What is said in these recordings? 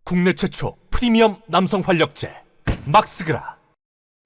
국내 최초 프리미엄 남성 활력제 막스그라.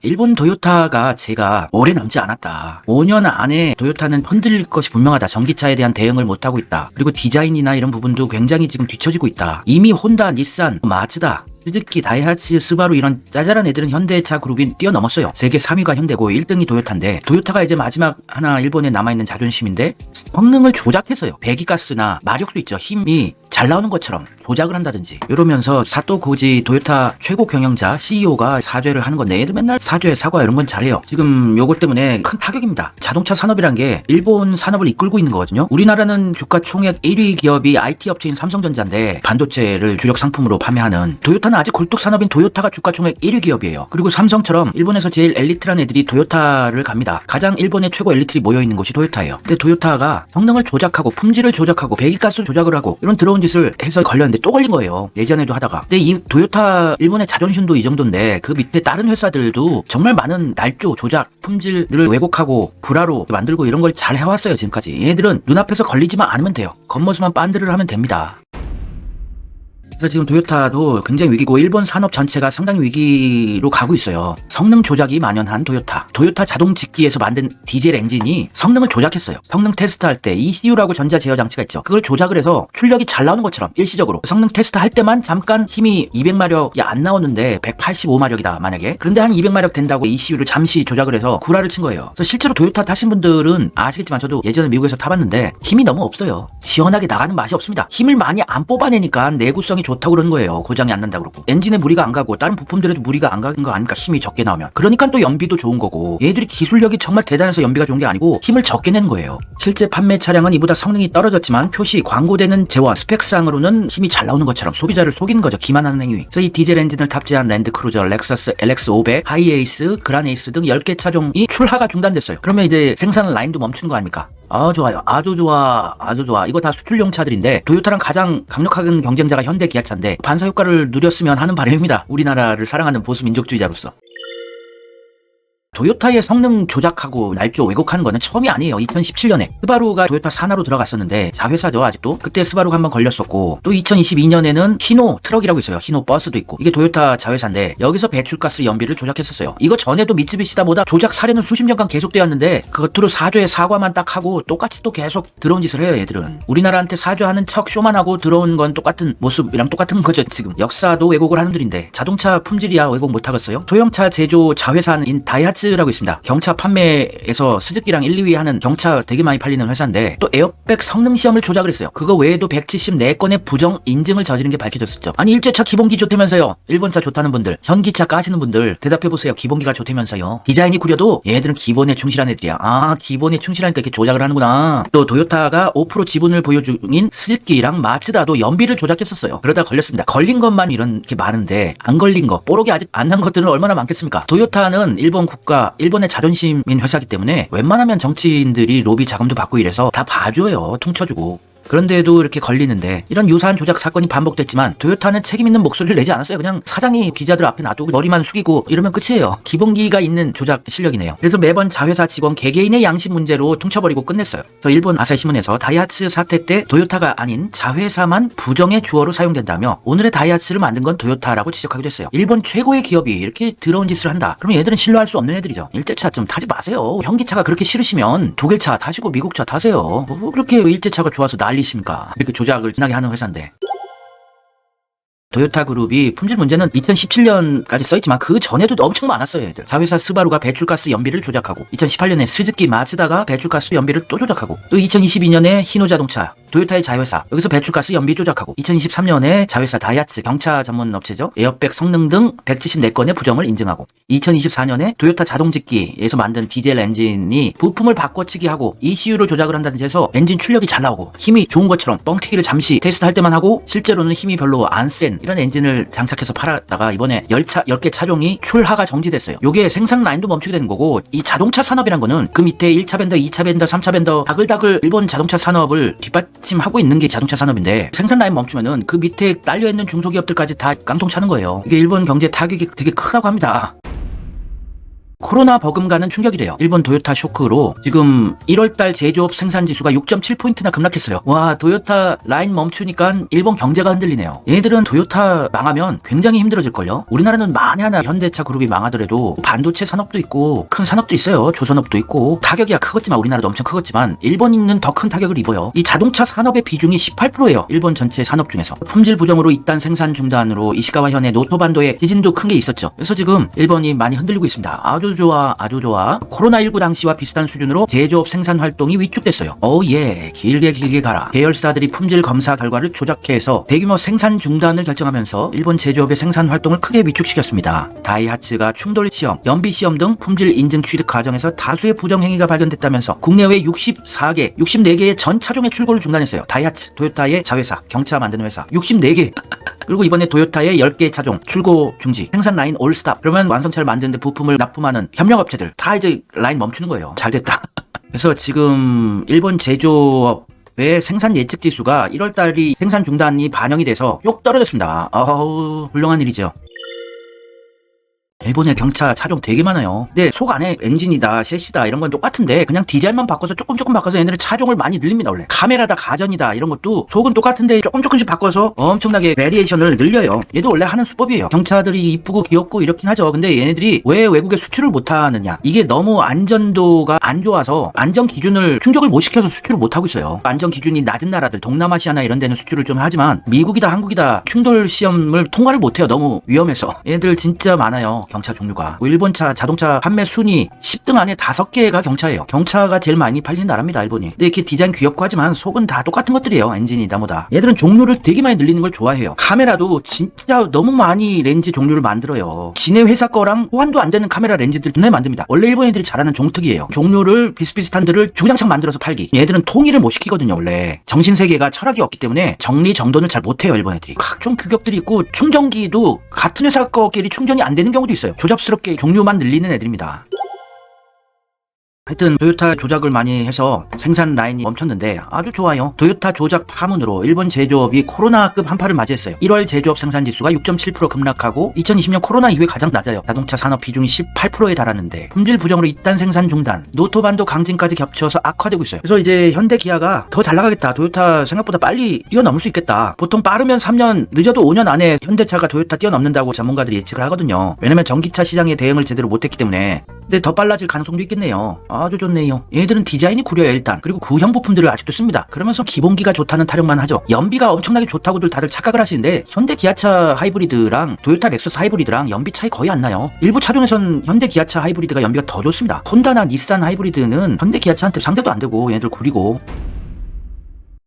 일본 도요타가 제가 오래 남지 않았다. 5년 안에 도요타는 흔들릴 것이 분명하다. 전기차에 대한 대응을 못하고 있다. 그리고 디자인이나 이런 부분도 굉장히 지금 뒤처지고 있다. 이미 혼다, 닛산, 마츠다, 스즈키, 다이하츠, 스바루 이런 짜잘한 애들은 현대차 그룹이 뛰어넘었어요. 세계 3위가 현대고 1등이 도요타인데, 도요타가 이제 마지막 하나 일본에 남아있는 자존심인데 성능을 조작했어요. 배기가스나 마력도 있죠. 힘이 잘 나오는 것처럼 조작을 한다든지 이러면서 사토 고지 도요타 최고 경영자 CEO가 사죄를 하는 건데, 얘들 맨날 사죄, 사과 이런 건 잘해요. 지금 요것 때문에 큰 타격입니다. 자동차 산업이란 게 일본 산업을 이끌고 있는 거거든요. 우리나라는 주가 총액 1위 기업이 IT 업체인 삼성전자인데, 반도체를 주력 상품으로 판매하는 도요타는 아직 굴뚝 산업인 도요타가 주가 총액 1위 기업이에요. 그리고 삼성처럼 일본에서 제일 엘리트란 애들이 도요타를 갑니다. 가장 일본의 최고 엘리트들이 모여있는 곳이 도요타예요. 근데 도요타가 성능을 조작하고 품질을 조작하고 배기가스 조작을 하고 이런 더러운 짓을 해서 걸렸는데 또 걸린 거예요. 예전에도 하다가. 근데 이 도요타 일본의 자존심도 이 정도인데, 그 밑에 다른 회사들도 정말 많은 날조 조작 품질을 왜곡하고 불화로 만들고 이런 걸 잘 해왔어요. 지금까지. 얘들은 눈앞에서 걸리지만 않으면 돼요. 겉모습만 빤드를 하면 됩니다. 그래서 지금 도요타도 굉장히 위기고 일본 산업 전체가 상당히 위기로 가고 있어요. 성능 조작이 만연한 도요타. 도요타 자동직기에서 만든 디젤 엔진이 성능을 조작했어요. 성능 테스트할 때 ECU라고 전자 제어 장치가 있죠. 그걸 조작을 해서 출력이 잘 나오는 것처럼 일시적으로 성능 테스트할 때만 잠깐 힘이 200마력이 안 나오는데 185마력이다 만약에. 그런데 한 200마력 된다고 ECU를 잠시 조작을 해서 구라를 친 거예요. 그래서 실제로 도요타 타신 분들은 아시겠지만, 저도 예전에 미국에서 타봤는데 힘이 너무 없어요. 시원하게 나가는 맛이 없습니다. 힘을 많이 안 뽑아내니까 내구성이 좋다고 그러는 거예요. 고장이 안 난다고 그러고. 엔진에 무리가 안 가고 다른 부품들에도 무리가 안 가는 거 아니까, 힘이 적게 나오면. 그러니까 또 연비도 좋은 거고, 얘들이 기술력이 정말 대단해서 연비가 좋은 게 아니고 힘을 적게 낸 거예요. 실제 판매 차량은 이보다 성능이 떨어졌지만 표시, 광고되는 재원, 스펙상으로는 힘이 잘 나오는 것처럼 소비자를 속이는 거죠. 기만하는 행위. 그래서 이 디젤 엔진을 탑재한 랜드크루저, 렉서스 LX500, 하이에이스, 그란에이스 등 10개 차종이 출하가 중단됐어요. 그러면 이제 생산 라인도 멈춘 거 아닙니까? 아, 좋아요. 아주 좋아. 아주 좋아. 이거 다 수출용 차들인데, 도요타랑 가장 강력한 경쟁자가 현대, 기아차인데 반사 효과를 누렸으면 하는 바람입니다. 우리나라를 사랑하는 보수 민족주의자로서. 도요타의 성능 조작하고 날조 왜곡하는 거는 처음이 아니에요. 2017년에 스바루가 도요타 산하로 들어갔었는데, 자회사죠 아직도. 그때 스바루가 한번 걸렸었고, 또 2022년에는 히노 트럭이라고 있어요. 히노 버스도 있고. 이게 도요타 자회사인데, 여기서 배출가스 연비를 조작했었어요. 이거 전에도 미쯔비시다 뭐다 조작 사례는 수십 년간 계속되었는데, 그것으로 사죄 사과만 딱 하고 똑같이 또 계속 더러운 짓을 해요. 얘들은 우리나라한테 사죄하는 척 쇼만 하고 들어온 건 똑같은 모습이랑 똑같은 거죠. 지금 역사도 왜곡을 하는 들인데, 자동차 품질이야 왜곡 못하겠어요? 소형차 제조 자회사인 다이하츠 라고 있습니다. 경차 판매에서 스즈키랑 1, 2위 하는 경차 되게 많이 팔리는 회사인데, 또 에어백 성능 시험을 조작을 했어요. 그거 외에도 174건의 부정 인증을 저지른 게 밝혀졌었죠. 아니, 일제차 기본기 좋다면서요. 일본차 좋다는 분들, 현기차 까시는 분들 대답해보세요. 기본기가 좋다면서요. 디자인이 구려도 얘들은 기본에 충실한 애들이야. 아, 기본에 충실하니까 이렇게 조작을 하는구나. 또 도요타가 5% 지분을 보유 중인 스즈키랑 마츠다도 연비를 조작했었어요. 그러다 걸렸습니다. 걸린 것만 이렇게 많은데, 안 걸린 거, 뽀록이 아직 안 난 것들은 얼마나 많겠습니까? 도요타는 일본 국가, 일본의 자존심인 회사이기 때문에 웬만하면 정치인들이 로비 자금도 받고 이래서 다 봐줘요. 퉁쳐주고. 그런데도 이렇게 걸리는데, 이런 유사한 조작 사건이 반복됐지만 도요타는 책임 있는 목소리를 내지 않았어요. 그냥 사장이 기자들 앞에 놔두고 머리만 숙이고 이러면 끝이에요. 기본기가 있는 조작 실력이네요. 그래서 매번 자회사 직원 개개인의 양심 문제로 퉁쳐버리고 끝냈어요. 그래서 일본 아사히신문에서 다이하츠 사태 때 도요타가 아닌 자회사만 부정의 주어로 사용된다며, 오늘의 다이하츠를 만든 건 도요타라고 지적하기도 했어요. 일본 최고의 기업이 이렇게 더러운 짓을 한다. 그러면 얘들은 신뢰할 수 없는 애들이죠. 일제차 좀 타지 마세요. 현기차가 그렇게 싫으시면 독일차 타시고 미국차 타세요. 뭐 그렇게 일제차가 좋아서 난리십니까? 이렇게 조작을 진하게 하는 회사인데. 도요타 그룹이 품질 문제는 2017년까지 써있지만 그 전에도 엄청 많았어요. 얘들. 자회사 스바루가 배출가스 연비를 조작하고, 2018년에 스즈키 마츠다가 배출가스 연비를 또 조작하고, 또 2022년에 히노자동차, 도요타의 자회사, 여기서 배출가스 연비 조작하고, 2023년에 자회사 다이하츠, 경차 전문 업체죠, 에어백 성능 등 174건의 부정을 인증하고, 2024년에 도요타 자동직기에서 만든 디젤 엔진이 부품을 바꿔치기 하고 ECU를 조작을 한다든지 해서 엔진 출력이 잘 나오고 힘이 좋은 것처럼 뻥튀기를 잠시 테스트할 때만 하고, 실제로는 힘이 별로 안 센 이런 엔진을 장착해서 팔았다가 이번에 10개 차종이 출하가 정지됐어요. 요게 생산 라인도 멈추게 되는 거고, 이 자동차 산업이란 거는 그 밑에 1차 벤더, 2차 벤더, 3차 벤더 다글다글 일본 자동차 산업을 뒷받침하고 있는 게 자동차 산업인데, 생산 라인 멈추면은 그 밑에 딸려있는 중소기업들까지 다 깡통 차는 거예요. 이게 일본 경제 타격이 되게 크다고 합니다. 코로나 버금가는 충격이래요. 일본 도요타 쇼크로 지금 1월달 제조업 생산 지수가 6.7포인트나 급락했어요. 와, 도요타 라인 멈추니까 일본 경제가 흔들리네요. 얘네들은 도요타 망하면 굉장히 힘들어질걸요. 우리나라는 만에 하나 현대차 그룹이 망하더라도 반도체 산업도 있고 큰 산업도 있어요. 조선업도 있고 타격이야 크겠지만 우리나라도 엄청 크겠지만 일본인은 더 큰 타격을 입어요. 이 자동차 산업의 비중이 18%예요. 일본 전체 산업 중에서. 품질 부정으로 잇단 생산 중단으로 이시카와 현의 노토반도에 지진도 큰 게 있었죠. 그래서 지금 일본이 많이 흔들리고 있습니다. 아주 좋아, 아주 좋아. 코로나19 당시와 비슷한 수준으로 제조업 생산 활동이 위축됐어요. 예, 길게 가라. 계열사들이 품질 검사 결과를 조작해서 대규모 생산 중단을 결정하면서 일본 제조업의 생산 활동을 크게 위축시켰습니다. 다이하츠가 충돌 시험, 연비 시험 등 품질 인증 취득 과정에서 다수의 부정 행위가 발견됐다면서 국내외 64개의 전 차종의 출고를 중단했어요. 다이하츠, 도요타의 자회사, 경차 만드는 회사 64개. 그리고 이번에 도요타의 10개 차종 출고 중지, 생산 라인 올 스탑. 그러면 완성차를 만드는데 부품을 납품하는 협력업체들 다 이제 라인 멈추는 거예요. 잘 됐다. 그래서 지금 일본 제조업의 생산 예측 지수가 1월달이 생산 중단이 반영이 돼서 쭉 떨어졌습니다. 훌륭한 일이죠. 일본의 경차 차종 되게 많아요. 근데 속 안에 엔진이다, 셰시다 이런 건 똑같은데 그냥 디자인만 바꿔서 조금 바꿔서 얘네들은 차종을 많이 늘립니다. 원래 카메라다, 가전이다 이런 것도 속은 똑같은데 조금씩 바꿔서 엄청나게 베리에이션을 늘려요. 얘도 원래 하는 수법이에요. 경차들이 이쁘고 귀엽고 이렇긴 하죠. 근데 얘네들이 왜 외국에 수출을 못하느냐, 이게 너무 안전도가 안 좋아서 안전 기준을 충족을 못 시켜서 수출을 못하고 있어요. 안전 기준이 낮은 나라들, 동남아시아나 이런 데는 수출을 좀 하지만 미국이다, 한국이다 충돌 시험을 통과를 못해요. 너무 위험해서. 얘네들 진짜 많아요. 경차 종류가. 일본차 자동차 판매 순위 10등 안에 5개가 경차예요. 경차가 제일 많이 팔리는 나라입니다, 일본이. 근데 이렇게 디자인 귀엽고 하지만 속은 다 똑같은 것들이에요. 엔진이다 뭐다. 얘들은 종류를 되게 많이 늘리는 걸 좋아해요. 카메라도 진짜 너무 많이 렌즈 종류를 만들어요. 지네 회사 거랑 호환도 안 되는 카메라 렌즈들 눈에 만듭니다. 원래 일본 애들이 잘하는 종특이에요. 종류를 비슷비슷한 들을 주구장창 만들어서 팔기. 얘들은 통일을 못 시키거든요. 원래 정신세계가 철학이 없기 때문에 정리정돈을 잘 못해요, 일본 애들이. 각종 규격들이 있고 충전기도 같은 회사 거끼리 충전이 안 되는 경우도 있어요. 조잡스럽게 종류만 늘리는 애들입니다. 하여튼 도요타 조작을 많이 해서 생산 라인이 멈췄는데 아주 좋아요. 도요타 조작 파문으로 일본 제조업이 코로나급 한파를 맞이했어요. 1월 제조업 생산 지수가 6.7% 급락하고 2020년 코로나 이후에 가장 낮아요. 자동차 산업 비중이 18%에 달하는데 품질 부정으로 잇단 생산 중단, 노토반도 강진까지 겹쳐서 악화되고 있어요. 그래서 이제 현대 기아가 더 잘 나가겠다. 도요타 생각보다 빨리 뛰어넘을 수 있겠다. 보통 빠르면 3년, 늦어도 5년 안에 현대차가 도요타 뛰어넘는다고 전문가들이 예측을 하거든요. 왜냐면 전기차 시장에 대응을 제대로 못했기 때문에. 근데 더 빨라질 가능성도 있겠네요. 아주 좋네요. 얘들은 디자인이 구려요, 일단. 그리고 구형 부품들을 아직도 씁니다. 그러면서 기본기가 좋다는 타령만 하죠. 연비가 엄청나게 좋다고들 다들 착각을 하시는데 현대 기아차 하이브리드랑 도요타 렉서스 하이브리드랑 연비 차이 거의 안 나요. 일부 차종에선 현대 기아차 하이브리드가 연비가 더 좋습니다. 혼다나 닛산 하이브리드는 현대 기아차한테 상대도 안 되고 얘네들 구리고.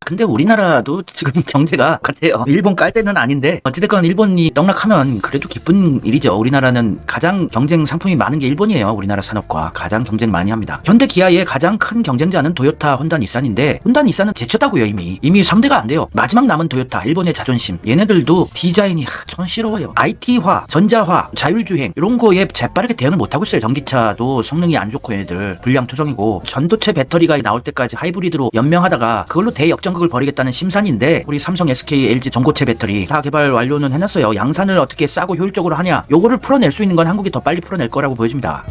근데 우리나라도 지금 경제가 같아요. 일본 깔 때는 아닌데 어찌됐건 일본이 떡락하면 그래도 기쁜 일이죠. 우리나라는 가장 경쟁 상품이 많은 게 일본이에요. 우리나라 산업과 가장 경쟁 많이 합니다. 현대 기아의 가장 큰 경쟁자는 도요타, 혼다, 닛산인데 혼다, 닛산은 제쳤다고요. 이미 상대가 안 돼요. 마지막 남은 도요타, 일본의 자존심. 얘네들도 디자인이 촌스러워요. IT화, 전자화, 자율주행 이런 거에 재빠르게 대응을 못하고 있어요. 전기차도 성능이 안 좋고 얘네들 불량투성이고 전도체 배터리가 나올 때까지 하이브리드로 연명하다가 그걸로 대역전 극을 벌이겠다는 심산인데 우리 삼성, SK, LG 전고체 배터리 다 개발 완료는 해놨어요. 양산을 어떻게 싸고 효율적으로 하냐, 요거를 풀어낼 수 있는 건 한국이 더 빨리 풀어낼 거라고 보여집니다.